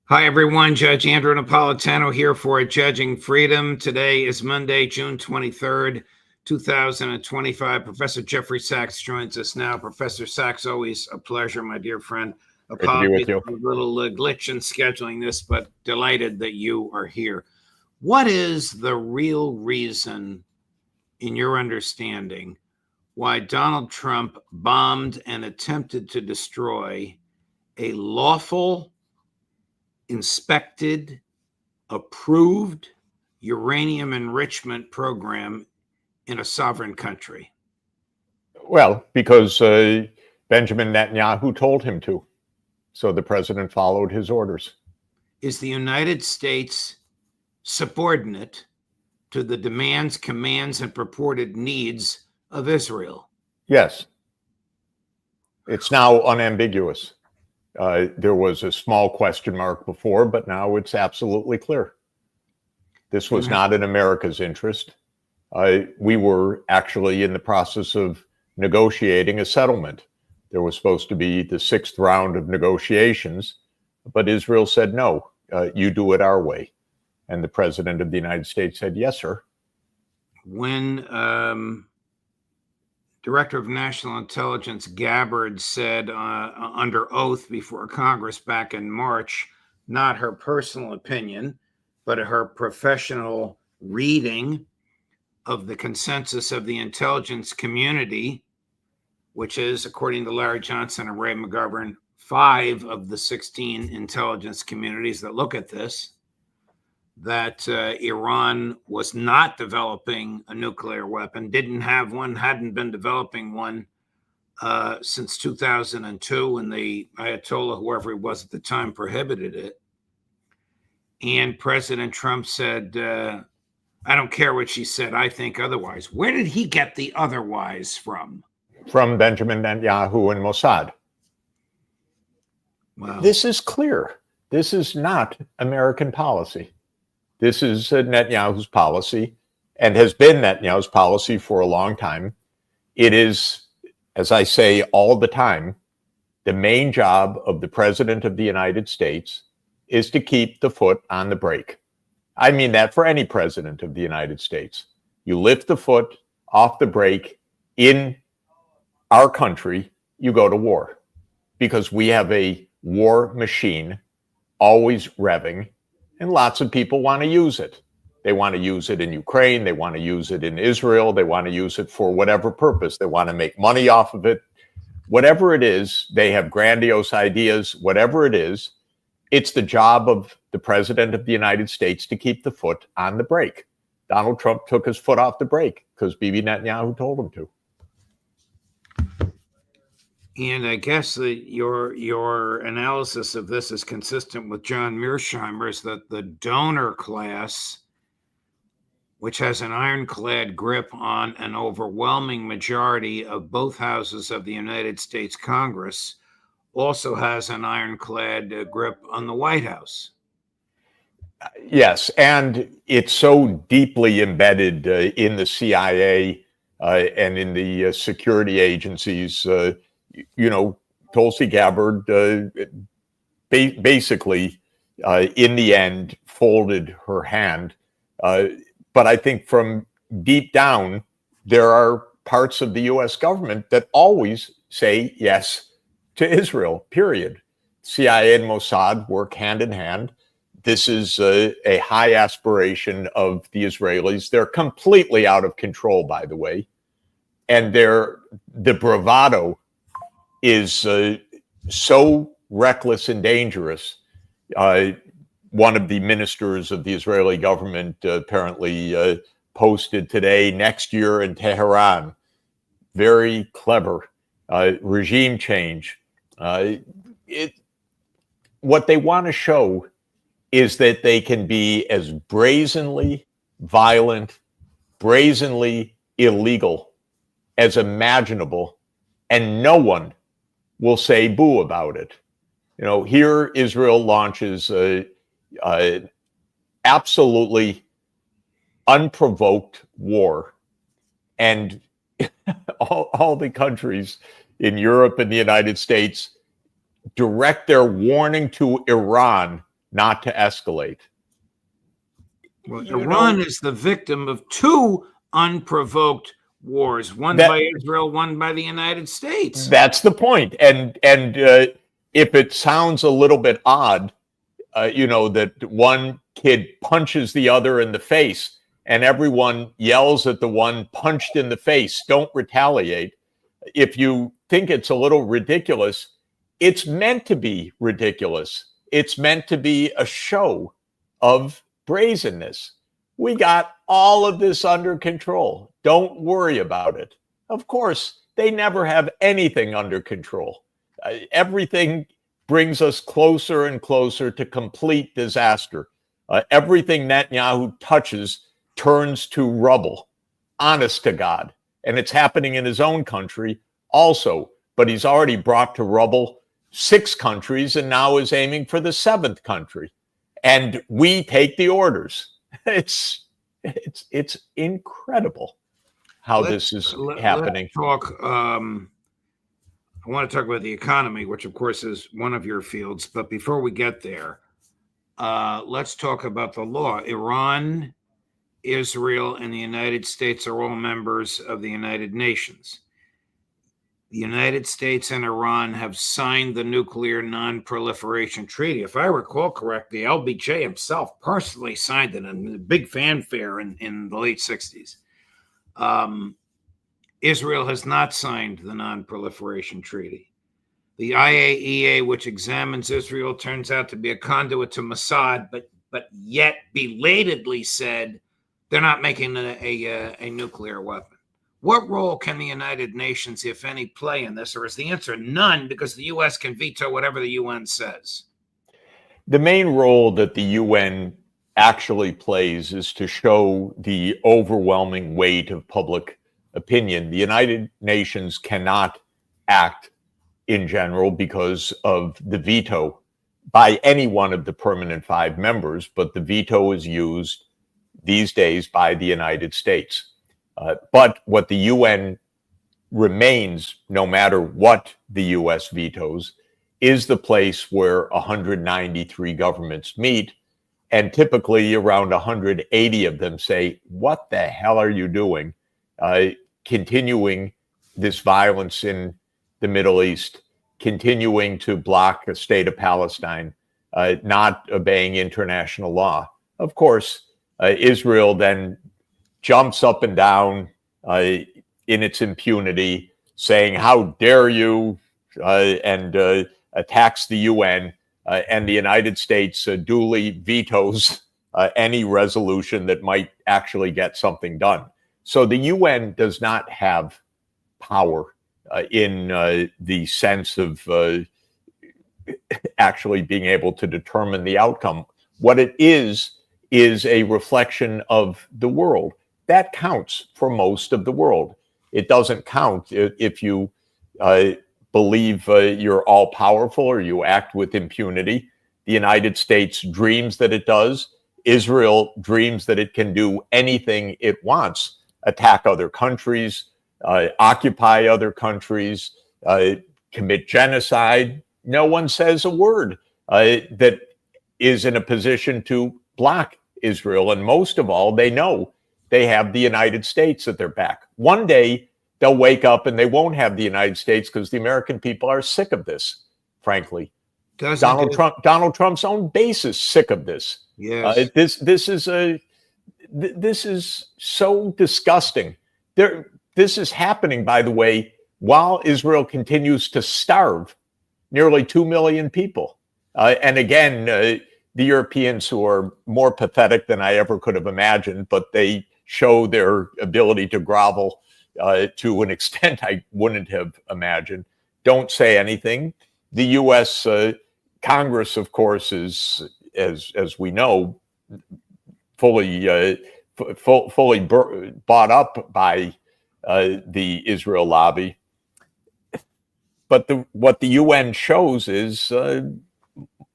Hi, everyone. Judge Andrew Napolitano here for Judging Freedom. Today is Monday, June 23rd, 2025. Professor Jeffrey Sachs joins us now. Professor Sachs, always a pleasure, my dear friend. Great to be with Apologies you. for a little glitch in scheduling this, but delighted that you are here. What is the real reason, in your understanding, why Donald Trump bombed and attempted to destroy a lawful, inspected, approved uranium enrichment program in a sovereign country? Well, because Benjamin Netanyahu told him to. So the president followed his orders. Is the United States subordinate to the demands, commands, and purported needs of Israel? Yes. It's now unambiguous. There was a small question mark before, but now it's absolutely clear. This was not in America's interest. We were actually in the process of negotiating a settlement. There was supposed to be the sixth round of negotiations, but Israel said, no, you do it our way. And the president of the United States said, yes, sir. When Director of National Intelligence Gabbard said under oath before Congress back in March, not her personal opinion, but her professional reading of the consensus of the intelligence community, which is, according to Larry Johnson and Ray McGovern, 5 of the 16 intelligence communities that look at this, that Iran was not developing a nuclear weapon, didn't have one, hadn't been developing one since 2002 when the Ayatollah, whoever he was at the time, prohibited it. And President Trump said, I don't care what she said, I think otherwise. Where did he get the otherwise from? From Benjamin Netanyahu and Mossad. Wow. This is clear. This is not American policy. This is Netanyahu's policy and has been Netanyahu's policy for a long time. It is, as I say all the time, the main job of the President of the United States is to keep the foot on the brake. I mean that for any president of the United States. You lift the foot off the brake in our country, you go to war. Because we have a war machine always revving, and lots of people want to use it. They want to use it in Ukraine. They want to use it in Israel. They want to use it for whatever purpose. They want to make money off of it. Whatever it is, they have grandiose ideas. Whatever it is, it's the job of the President of the United States to keep the foot on the brake. Donald Trump took his foot off the brake because Bibi Netanyahu told him to. And I guess your analysis of this is consistent with John Mearsheimer's, that the donor class, which has an ironclad grip on an overwhelming majority of both houses of the United States Congress, also has an ironclad grip on the White House. Yes, and it's so deeply embedded in the CIA and in the security agencies. Tulsi Gabbard basically, in the end, folded her hand. But I think from deep down, there are parts of the U.S. government that always say yes to Israel, period. CIA and Mossad work hand in hand. This is a high aspiration of the Israelis. They're completely out of control, by the way. And the bravado is so reckless and dangerous. One of the ministers of the Israeli government apparently posted today, next year in Tehran, very clever regime change. What they want to show is that they can be as brazenly violent, brazenly illegal as imaginable, and no one will say boo about it. Here Israel launches absolutely unprovoked war, and all the countries in Europe and the United States direct their warning to Iran not to escalate. Well, Iran is the victim of two unprovoked wars, one by Israel, one by the United States. That's the point. And if it sounds a little bit odd, that one kid punches the other in the face and everyone yells at the one punched in the face, don't retaliate. If you think it's a little ridiculous, it's meant to be ridiculous. It's meant to be a show of brazenness. We got all of this under control. Don't worry about it. Of course, they never have anything under control. Everything brings us closer and closer to complete disaster. Everything Netanyahu touches turns to rubble, honest to God. And it's happening in his own country also. But he's already brought to rubble 6 countries and now is aiming for the 7th country. And we take the orders. It's incredible how this is happening. Let's talk. I want to talk about the economy, which of course is one of your fields. But before we get there, let's talk about the law. Iran, Israel, and the United States are all members of the United Nations. The United States and Iran have signed the Nuclear Non-Proliferation Treaty. If I recall correctly, LBJ himself personally signed it in a big fanfare in the late 60s. Israel has not signed the Non-Proliferation Treaty. The IAEA, which examines Israel, turns out to be a conduit to Mossad, but yet belatedly said they're not making a nuclear weapon. What role can the United Nations, if any, play in this? Or is the answer none, because the U.S. can veto whatever the UN says? The main role that the UN actually plays is to show the overwhelming weight of public opinion. The United Nations cannot act in general because of the veto by any one of the permanent 5 members, but the veto is used these days by the United States. But what the UN remains, no matter what the US vetoes, is the place where 193 governments meet. And typically around 180 of them say, what the hell are you doing? Continuing this violence in the Middle East, continuing to block a state of Palestine, not obeying international law. Of course, Israel then jumps up and down in its impunity, saying, how dare you, and attacks the UN, and the United States duly vetoes any resolution that might actually get something done. So the UN does not have power in the sense of actually being able to determine the outcome. What it is a reflection of the world. That counts for most of the world. It doesn't count if you believe you're all powerful or you act with impunity. The United States dreams that it does. Israel dreams that it can do anything it wants, attack other countries, occupy other countries, commit genocide. No one says a word that is in a position to block Israel. And most of all, they know they have the United States at their back. One day, they'll wake up and they won't have the United States because the American people are sick of this, frankly. Donald Trump's own base is sick of this. Yes. This is so disgusting. This is happening, by the way, while Israel continues to starve nearly 2 million people. And again, the Europeans, who are more pathetic than I ever could have imagined, but they show their ability to grovel to an extent I wouldn't have imagined, don't say anything. The U.S. Congress, of course, is, as we know, fully bought up by the Israel lobby. But what the UN shows is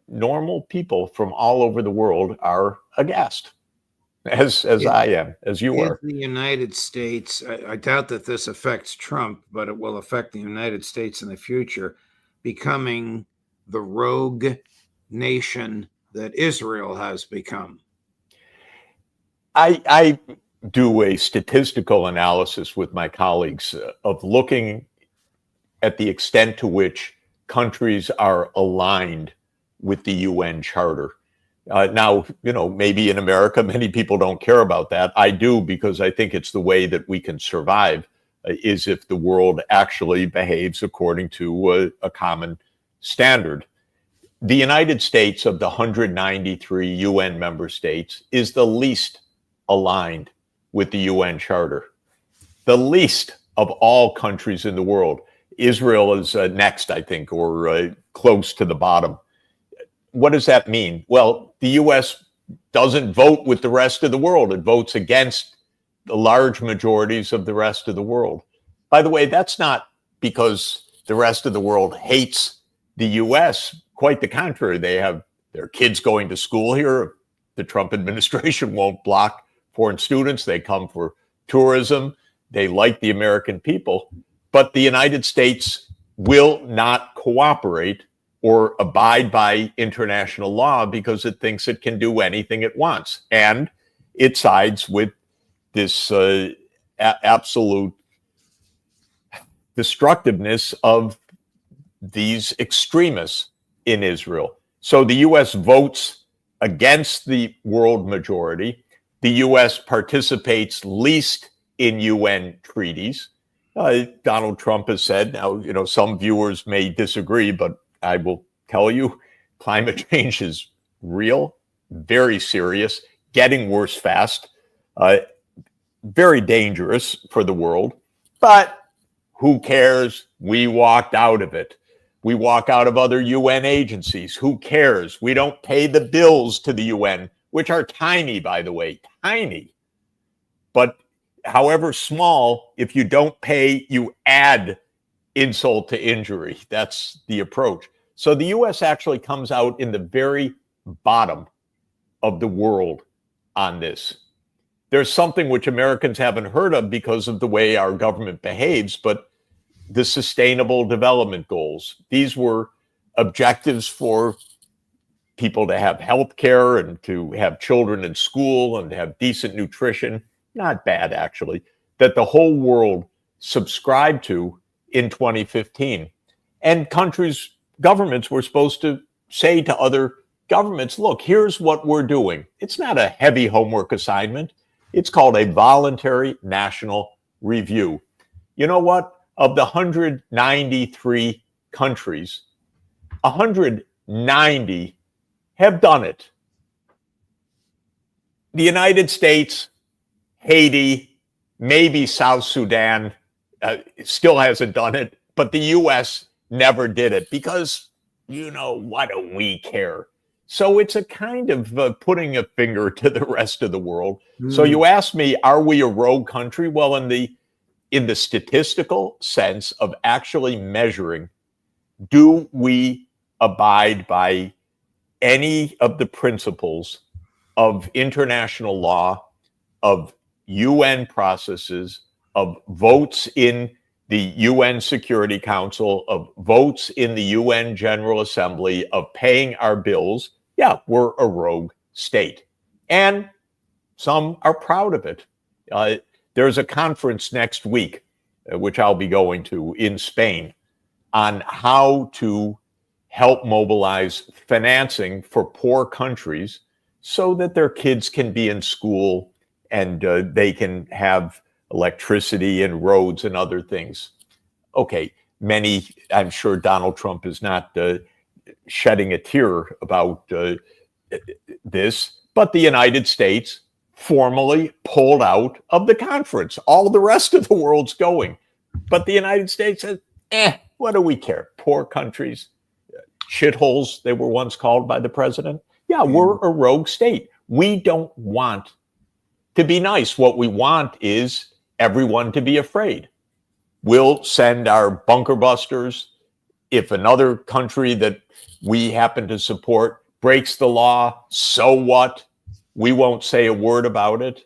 normal people from all over the world are aghast, as I am, as you are. The United States, I doubt that this affects Trump, but it will affect the United States in the future, becoming the rogue nation that Israel has become? I do a statistical analysis with my colleagues of looking at the extent to which countries are aligned with the UN Charter. Now, maybe in America, many people don't care about that. I do, because I think it's the way that we can survive, is if the world actually behaves according to a common standard. The United States, of the 193 UN member states, is the least aligned with the UN Charter. The least of all countries in the world. Israel is next, I think, or close to the bottom. What does that mean? Well, the U.S. doesn't vote with the rest of the world. It votes against the large majorities of the rest of the world. By the way, that's not because the rest of the world hates the U.S. Quite the contrary. They have their kids going to school here. The Trump administration won't block foreign students. They come for tourism. They like the American people. But the United States will not cooperate or abide by international law because it thinks it can do anything it wants. And it sides with this absolute destructiveness of these extremists in Israel. So the U.S. votes against the world majority. The U.S. participates least in UN treaties. Donald Trump has said, now, some viewers may disagree, but I will tell you, climate change is real, very serious, getting worse fast, very dangerous for the world. But who cares? We walked out of it. We walk out of other UN agencies. Who cares? We don't pay the bills to the UN, which are tiny, by the way, tiny. But however small, if you don't pay, you add insult to injury. That's the approach. So the U.S. actually comes out in the very bottom of the world on this. There's something which Americans haven't heard of because of the way our government behaves, but the Sustainable Development Goals. These were objectives for people to have health care and to have children in school and to have decent nutrition. Not bad, actually, that the whole world subscribed to in 2015. And governments were supposed to say to other governments, look, here's what we're doing. It's not a heavy homework assignment. It's called a voluntary national review. You know what? Of the 193 countries, 190 have done it. The United States, Haiti, maybe South Sudan still hasn't done it, but the U.S. never did it because, why do we care? So it's a kind of putting a finger to the rest of the world. So you ask me, are we a rogue country? Well, in the statistical sense of actually measuring, do we abide by any of the principles of international law, of UN processes, of votes in the UN Security Council, of votes in the UN General Assembly, of paying our bills? Yeah, we're a rogue state. And some are proud of it. There's a conference next week, which I'll be going to in Spain, on how to help mobilize financing for poor countries so that their kids can be in school and they can have electricity and roads and other things. Okay, I'm sure Donald Trump is not shedding a tear about this, but the United States formally pulled out of the conference. All the rest of the world's going. But the United States says, what do we care? Poor countries, shitholes, they were once called by the president. Yeah, we're a rogue state. We don't want to be nice. What we want is everyone to be afraid. We'll send our bunker busters. If another country that we happen to support breaks the law, so what? We won't say a word about it.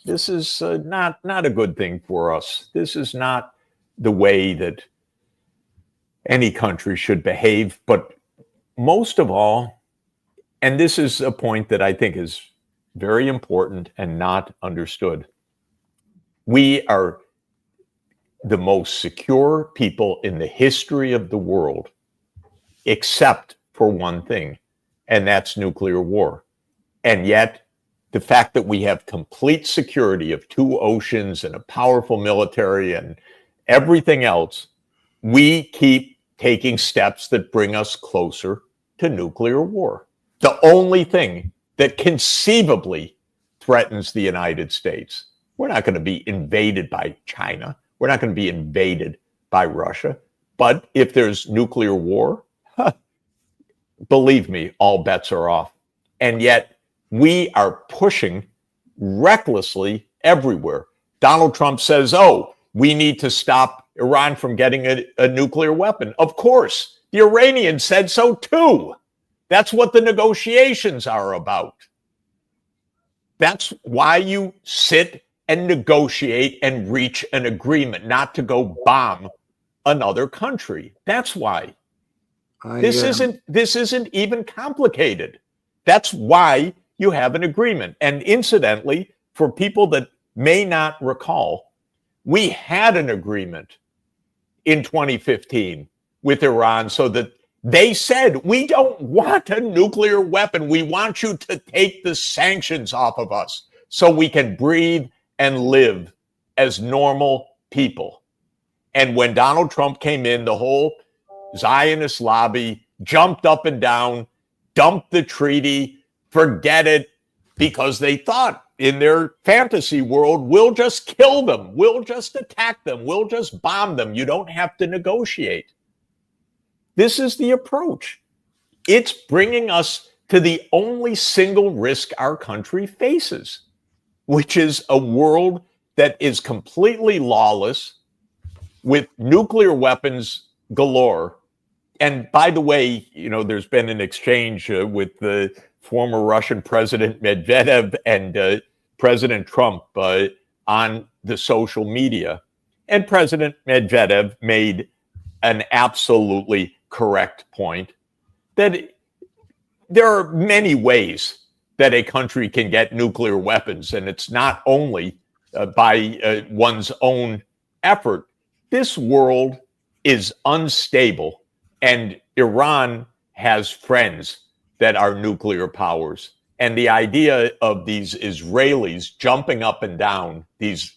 This is not a good thing for us. This is not the way that any country should behave. But most of all, And this is a point that I think is very important and not understood. We are the most secure people in the history of the world, except for one thing, and that's nuclear war. And yet, the fact that we have complete security of 2 oceans and a powerful military and everything else, we keep taking steps that bring us closer to nuclear war. The only thing that conceivably threatens the United States. We're not going to be invaded by China. We're not going to be invaded by Russia. But if there's nuclear war, believe me, all bets are off. And yet we are pushing recklessly everywhere. Donald Trump says, oh, we need to stop Iran from getting a nuclear weapon. Of course, the Iranians said so too. That's what the negotiations are about. That's why you sit and negotiate and reach an agreement, not to go bomb another country. That's why. This isn't even complicated. That's why you have an agreement. And incidentally, for people that may not recall, we had an agreement in 2015 with Iran so that they said, we don't want a nuclear weapon. We want you to take the sanctions off of us so we can breathe and live as normal people. And when Donald Trump came in, the whole Zionist lobby jumped up and down, dumped the treaty, forget it, because they thought in their fantasy world, we'll just kill them, we'll just attack them, we'll just bomb them. You don't have to negotiate. This is the approach. It's bringing us to the only single risk our country faces, which is a world that is completely lawless with nuclear weapons galore. And by the way, you know, there's been an exchange with the former Russian President Medvedev and President Trump on the social media. And President Medvedev made an absolutely correct point that there are many ways that a country can get nuclear weapons, and it's not only by one's own effort. This world is unstable, and Iran has friends that are nuclear powers. And the idea of these Israelis jumping up and down, these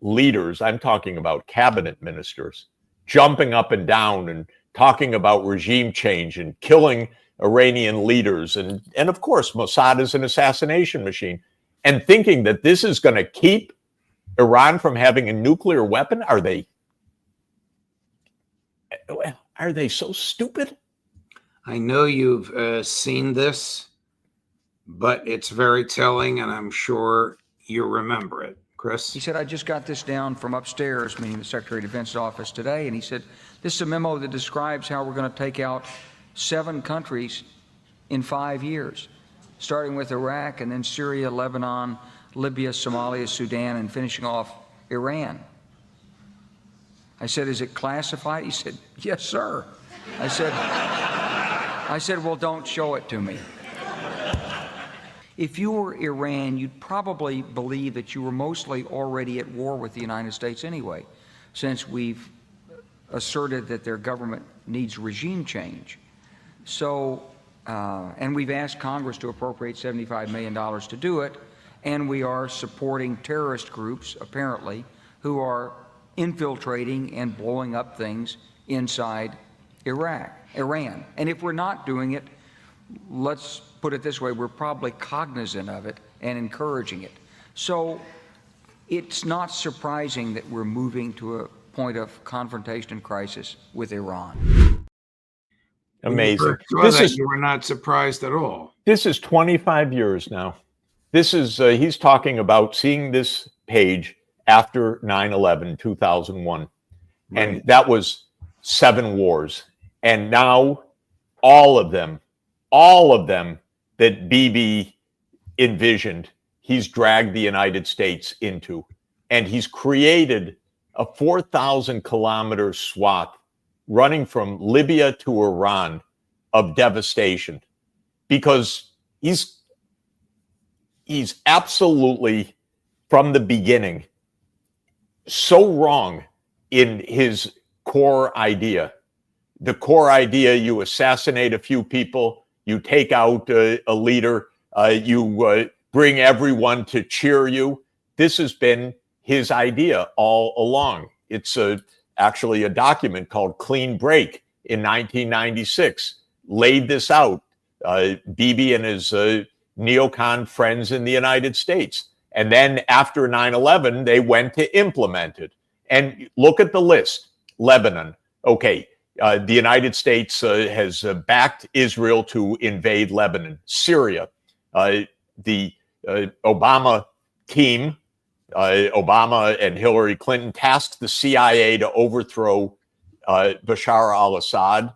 leaders, I'm talking about cabinet ministers, jumping up and down and talking about regime change and killing Iranian leaders. And of course, Mossad is an assassination machine. And thinking that this is going to keep Iran from having a nuclear weapon? Are they so stupid? I know you've seen this, but it's very telling, and I'm sure you remember it. Chris? He said, I just got this down from upstairs, meaning the Secretary of Defense's office today, and he said, this is a memo that describes how we're going to take out 7 countries in 5 years, starting with Iraq and then Syria, Lebanon, Libya, Somalia, Sudan, and finishing off Iran. I said, is it classified? He said, yes, sir. I said, well, don't show it to me. If you were Iran, you'd probably believe that you were mostly already at war with the United States anyway, since we've asserted that their government needs regime change. So, and we've asked Congress to appropriate $75 million to do it, and we are supporting terrorist groups, apparently, who are infiltrating and blowing up things inside Iran. And if we're not doing it, let's put it this way, we're probably cognizant of it and encouraging it. So it's not surprising that we're moving to a point of confrontation and crisis with Iran. Amazing. You were not surprised at all. This is 25 years now. This is, he's talking about seeing this page after 9/11, 2001. Right. And that was 7 wars. And now all of them that Bibi envisioned, he's dragged the United States into. And he's created a 4,000-kilometer swath running from Libya to Iran of devastation. because he's absolutely, from the beginning, so wrong in his core idea. The core idea: you assassinate a few people, you take out a leader, you bring everyone to cheer you. This has been his idea all along. It's actually a document called Clean Break in 1996, laid this out. Bibi and his neocon friends in the United States. And then after 9/11, they went to implement it. And look at the list. Lebanon. Okay. The United States has backed Israel to invade Lebanon. Syria. The Obama team, Obama and Hillary Clinton, tasked the CIA to overthrow Bashar al-Assad.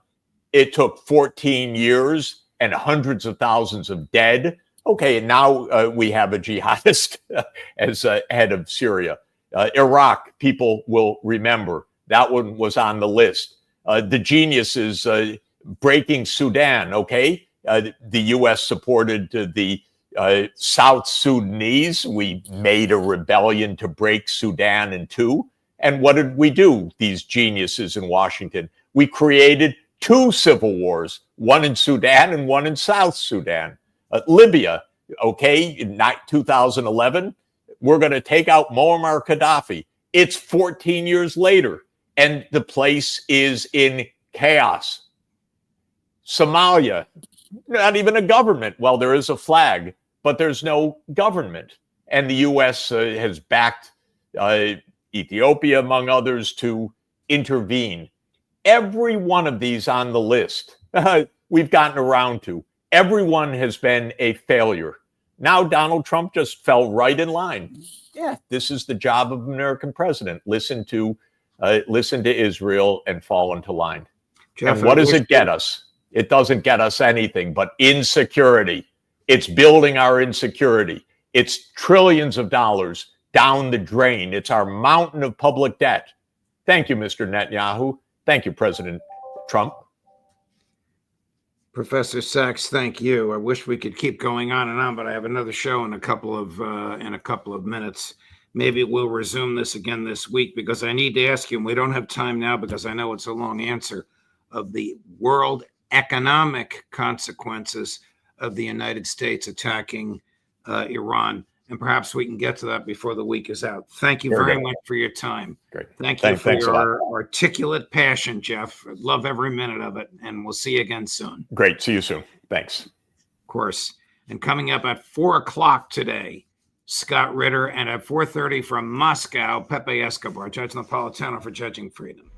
It took 14 years and hundreds of thousands of dead. Okay, and now we have a jihadist as head of Syria. Iraq, people will remember. That one was on the list. The genius is breaking Sudan, okay? The U.S. supported the South Sudanese. We made a rebellion to break Sudan in two. And what did we do, these geniuses in Washington? We created two civil wars, one in Sudan and one in South Sudan. Libya, okay, in 2011, we're going to take out Muammar Gaddafi. It's 14 years later, and the place is in chaos. Somalia, not even a government. Well, there is a flag, but there's no government. And the U.S. Has backed Ethiopia, among others, to intervene. Every one of these on the list, we've gotten around to. Everyone has been a failure. Now Donald Trump just fell right in line. Yeah, this is the job of an American president. Listen to Israel and fall into line. Jeff, and what does it get us? It doesn't get us anything but insecurity. It's building our insecurity. It's trillions of dollars down the drain. It's our mountain of public debt. Thank you, Mr. Netanyahu. Thank you, President Trump. Professor Sachs, thank you. I wish we could keep going on and on, but I have another show in a couple of minutes. Maybe we'll resume this again this week, because I need to ask you, and we don't have time now because I know it's a long answer, of the world economic consequences of the United States attacking Iran. And perhaps we can get to that before the week is out. Thank you very much for your time. Great. Thank you for your articulate passion, Jeff. I love every minute of it. And we'll see you again soon. Great. See you soon. Thanks. Of course. And coming up at 4 o'clock today, Scott Ritter, and at 4:30 from Moscow, Pepe Escobar, Judge Napolitano for Judging Freedom.